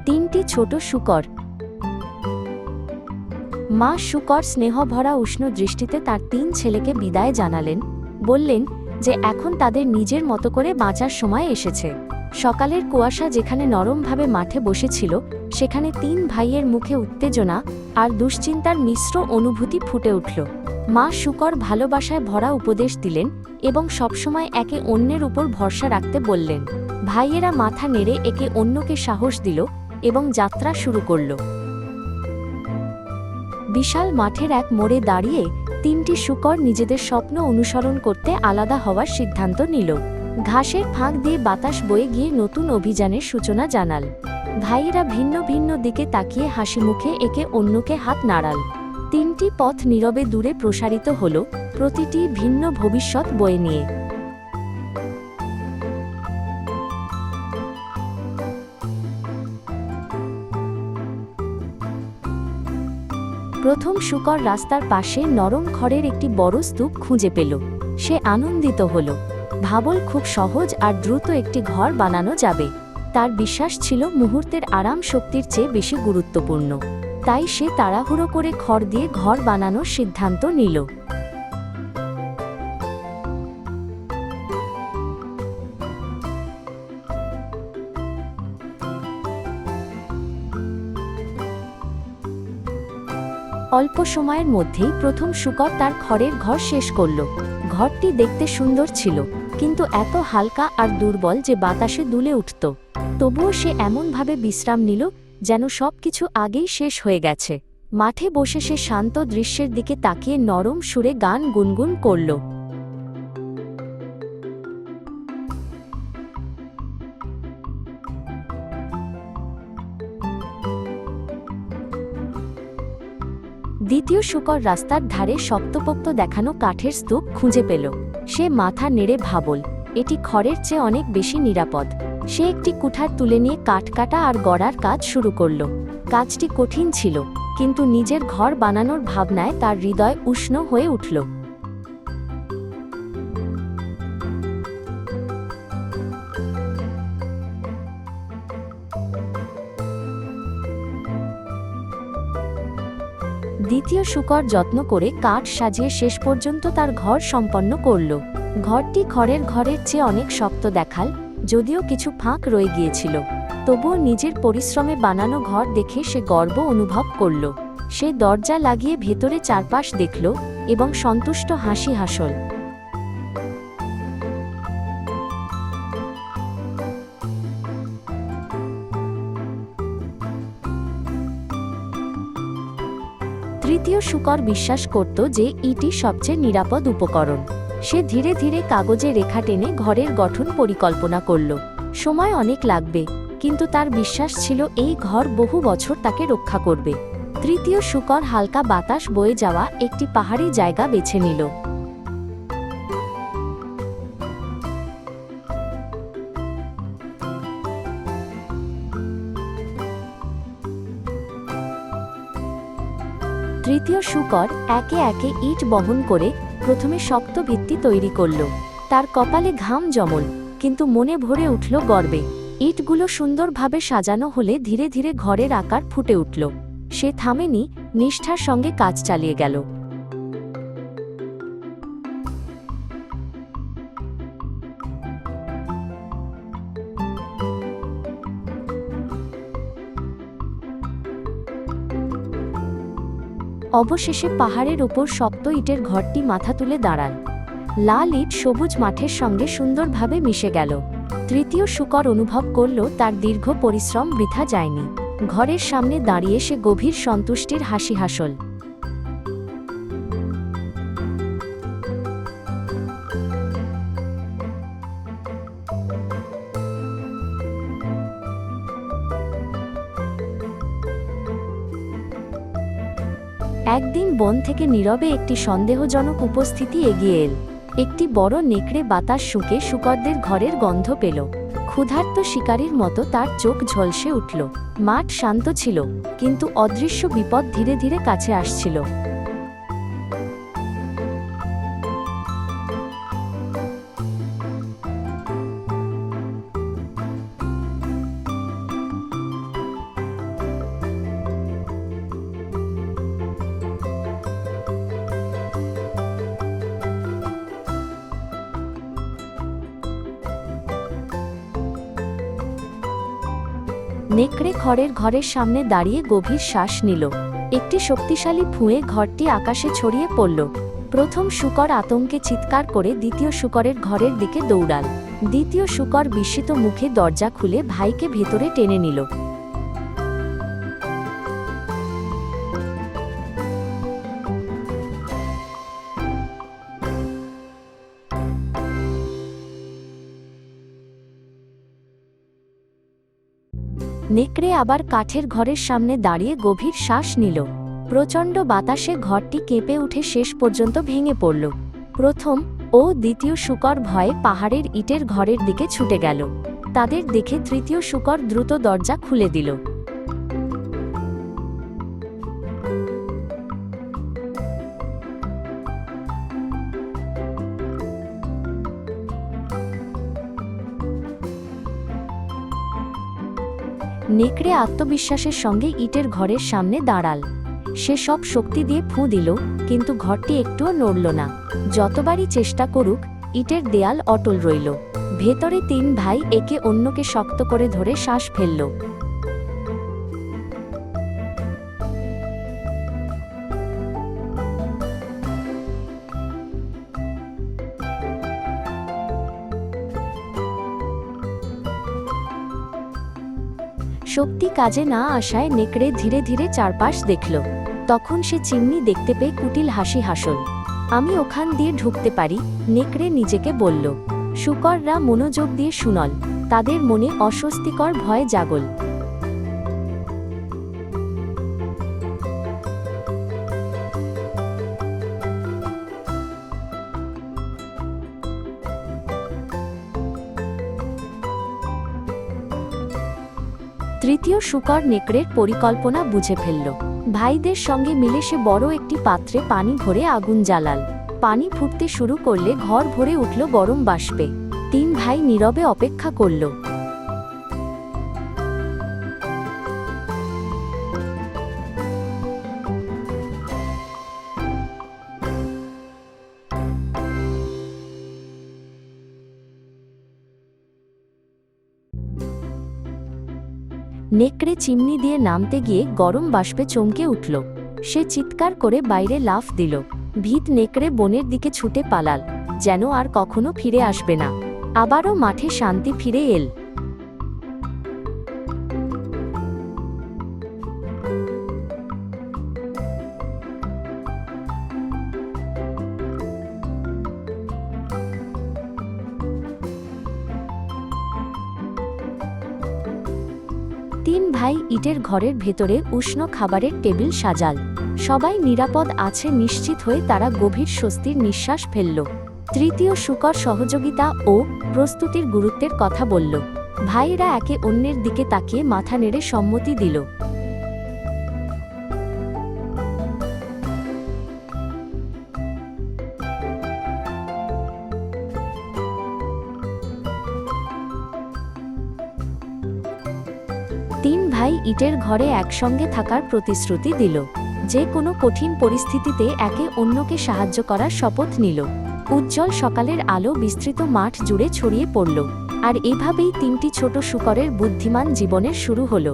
তিনটি ছোট শূকর। মা শূকর স্নেহভরা উষ্ণ দৃষ্টিতে তার ৩ ছেলেকে বিদায় জানালেন, বললেন যে এখন তাদের নিজের মতো করে বাঁচার সময় এসেছে। সকালের কুয়াশা যেখানে নরমভাবে মাঠে বসেছিল, সেখানে ৩ ভাইয়ের মুখে উত্তেজনা আর দুশ্চিন্তার মিশ্র অনুভূতি ফুটে উঠল। মা শূকর ভালোবাসায় ভরা উপদেশ দিলেন এবং সবসময় একে অন্যের উপর ভরসা রাখতে বললেন। ভাইয়েরা মাথা নেড়ে একে অন্যকে সাহস দিল এবং যাত্রা শুরু করল। বিশাল মাঠের এক মোড়ে দাঁড়িয়ে ৩টি শূকর নিজেদের স্বপ্ন অনুসরণ করতে আলাদা হওয়ার সিদ্ধান্ত নিল। ঘাসের ফাঁক দিয়ে বাতাস বয়ে গিয়ে নতুন অভিযানের সূচনা জানাল। ভাইয়েরা ভিন্ন ভিন্ন দিকে তাকিয়ে হাসি মুখে একে অন্যকে হাত নাড়াল। ৩টি পথ নীরবে দূরে প্রসারিত হল, প্রতিটি ভিন্ন ভবিষ্যৎ বয়ে নিয়ে। প্রথম শূকর রাস্তার পাশে নরম খড়ের একটি বড় স্তূপ খুঁজে পেল। সে আনন্দিত হল, ভাবল খুব সহজ আর দ্রুত একটি ঘর বানানো যাবে। তার বিশ্বাস ছিল মুহূর্তের আরাম শক্তির চেয়ে বেশি গুরুত্বপূর্ণ। তাই সে তাড়াহুড়ো করে খড় দিয়ে ঘর বানানোর সিদ্ধান্ত নিল। অল্প সময়ের মধ্যেই প্রথম শূকর তার খড়ের ঘর শেষ করল। ঘরটি দেখতে সুন্দর ছিল, কিন্তু এত হালকা আর দুর্বল যে বাতাসে দুলে উঠত। তবুও সে এমনভাবে বিশ্রাম নিল যেন সবকিছু আগেই শেষ হয়ে গেছে। মাঠে বসে সে শান্ত দৃশ্যের দিকে তাকিয়ে নরম সুরে গান গুনগুন করল। দ্বিতীয় শূকর রাস্তার ধারে শক্তপোক্ত দেখানো কাঠের স্তূপ খুঁজে পেল। সে মাথা নেড়ে ভাবল, এটি খড়ের চেয়ে অনেক বেশি নিরাপদ। সে একটি কুঠার তুলে নিয়ে কাঠ কাটা আর গড়ার কাজ শুরু করল। কাজটি কঠিন ছিল, কিন্তু নিজের ঘর বানানোর ভাবনায় তার হৃদয় উষ্ণ হয়ে উঠল। দ্বিতীয় শূকর যত্ন করে কাঠ সাজিয়ে শেষ পর্যন্ত তার ঘর সম্পন্ন করল। ঘরটি খড়ের ঘরের চেয়ে অনেক শক্ত দেখাল, যদিও কিছু ফাঁক রয়ে গিয়েছিল। তবুও নিজের পরিশ্রমে বানানো ঘর দেখে সে গর্ব অনুভব করল। সে দরজা লাগিয়ে ভেতরে চারপাশ দেখল এবং সন্তুষ্ট হাসি হাসল। তৃতীয় শূকর বিশ্বাস করত যে ইটই সবচেয়ে নিরাপদ উপকরণ। সে ধীরে ধীরে কাগজে রেখা টেনে ঘরের গঠন পরিকল্পনা করল। সময় অনেক লাগবে, কিন্তু তার বিশ্বাস ছিল এই ঘর বহু বছর তাকে রক্ষা করবে। তৃতীয় শূকর হালকা বাতাস বয়ে যাওয়া একটি পাহাড়ি জায়গা বেছে নিল। তৃতীয় শূকর একে একে ইট বহন করে প্রথমে শক্ত ভিত্তি তৈরি করল। তার কপালে ঘাম জমল, কিন্তু মনে ভরে উঠল গর্বে। ইটগুলো সুন্দরভাবে সাজানো হলে ধীরে ধীরে ঘরের আকার ফুটে উঠল। সে থামেনি, নিষ্ঠার সঙ্গে কাজ চালিয়ে গেল। অবশেষে পাহাড়ের ওপর শক্ত ইটের ঘরটি মাথা তুলে দাঁড়াল। লাল ইট সবুজ মাঠের সঙ্গে সুন্দরভাবে মিশে গেল। তৃতীয় শূকর অনুভব করল তার দীর্ঘ পরিশ্রম বৃথা যায়নি। ঘরের সামনে দাঁড়িয়ে সে গভীর সন্তুষ্টির হাসি হাসল। একদিন বন থেকে নীরবে একটি সন্দেহজনক উপস্থিতি এগিয়ে এল। একটি বড় নেকড়ে বাতাস শুঁকে শূকরদের ঘরের গন্ধ পেল। ক্ষুধার্ত শিকারীর মতো তার চোখ ঝলসে উঠল। মাঠ শান্ত ছিল, কিন্তু অদৃশ্য বিপদ ধীরে ধীরে কাছে আসছিল। নেকড়ে ঘরের সামনে দাঁড়িয়ে গভীর শ্বাস নিল। একটি শক্তিশালী ফুঁয়ে ঘরটি আকাশে ছড়িয়ে পড়ল। প্রথম শূকর আতঙ্কে চিৎকার করে দ্বিতীয় শূকরের ঘরের দিকে দৌড়াল। দ্বিতীয় শূকর বিস্মিত মুখে দরজা খুলে ভাইকে ভেতরে টেনে নিল। নেকড়ে আবার কাঠের ঘরের সামনে দাঁড়িয়ে গভীর শ্বাস নিল। প্রচণ্ড বাতাসে ঘরটি কেঁপে উঠে শেষ পর্যন্ত ভেঙে পড়ল। প্রথম ও দ্বিতীয় শূকর ভয়ে পাহাড়ের ইটের ঘরের দিকে ছুটে গেল। তাদের দেখে তৃতীয় শূকর দ্রুত দরজা খুলে দিল। নেকড়ে আত্মবিশ্বাসের সঙ্গে ইটের ঘরের সামনে দাঁড়াল। সে সব শক্তি দিয়ে ফুঁ দিল, কিন্তু ঘরটি একটুও নড়ল না। যতবারই চেষ্টা করুক, ইটের দেয়াল অটল রইল। ভেতরে তিন ভাই একে অন্যকে শক্ত করে ধরে শ্বাস ফেলল। শক্তি কাজে না আসায় নেকড়ে ধীরে ধীরে চারপাশ দেখল। তখন সে চিমনি দেখতে পেয়ে কুটিল হাসি হাসল। আমি ওখান দিয়ে ঢুকতে পারি, নেকড়ে নিজেকে বলল। শূকররা মনোযোগ দিয়ে শুনল। তাদের মনে অস্বস্তিকর ভয় জাগল। তৃতীয় শূকর নেকড়ের পরিকল্পনা বুঝে ফেলল। ভাইদের সঙ্গে মিলে সে বড় একটি পাত্রে পানি ভরে আগুন জ্বালাল। পানি ফুটতে শুরু করলে ঘর ভরে উঠল গরম বাষ্পে। তিন ভাই নীরবে অপেক্ষা করল। নেকড়ে চিমনি দিয়ে নামতে গিয়ে গরম বাষ্পে চমকে উঠল। সে চিৎকার করে বাইরে লাফ দিল। ভীত নেকড়ে বনের দিকে ছুটে পালাল, যেন আর কখনো ফিরে আসবে না। আবারও মাঠে শান্তি ফিরে এল। তিন ভাই ইটের ঘরের ভেতরে উষ্ণ খাবারের টেবিল সাজাল। সবাই নিরাপদ আছে নিশ্চিত হয়ে তারা গভীর স্বস্তির নিঃশ্বাস ফেলল। তৃতীয় শূকর সহযোগিতা ও প্রস্তুতির গুরুত্বের কথা বলল। ভাইয়েরা একে অন্যের দিকে তাকিয়ে মাথা নেড়ে সম্মতি দিল। তিন ভাই ইটের ঘরে একসঙ্গে থাকার প্রতিশ্রুতি দিল। যে কোনো কঠিন পরিস্থিতিতে একে অন্যকে সাহায্য করার শপথ নিল। উজ্জ্বল সকালের আলো বিস্তৃত মাঠ জুড়ে ছড়িয়ে পড়ল। আর এভাবেই তিনটি ছোট শূকরের বুদ্ধিমান জীবনের শুরু হলো।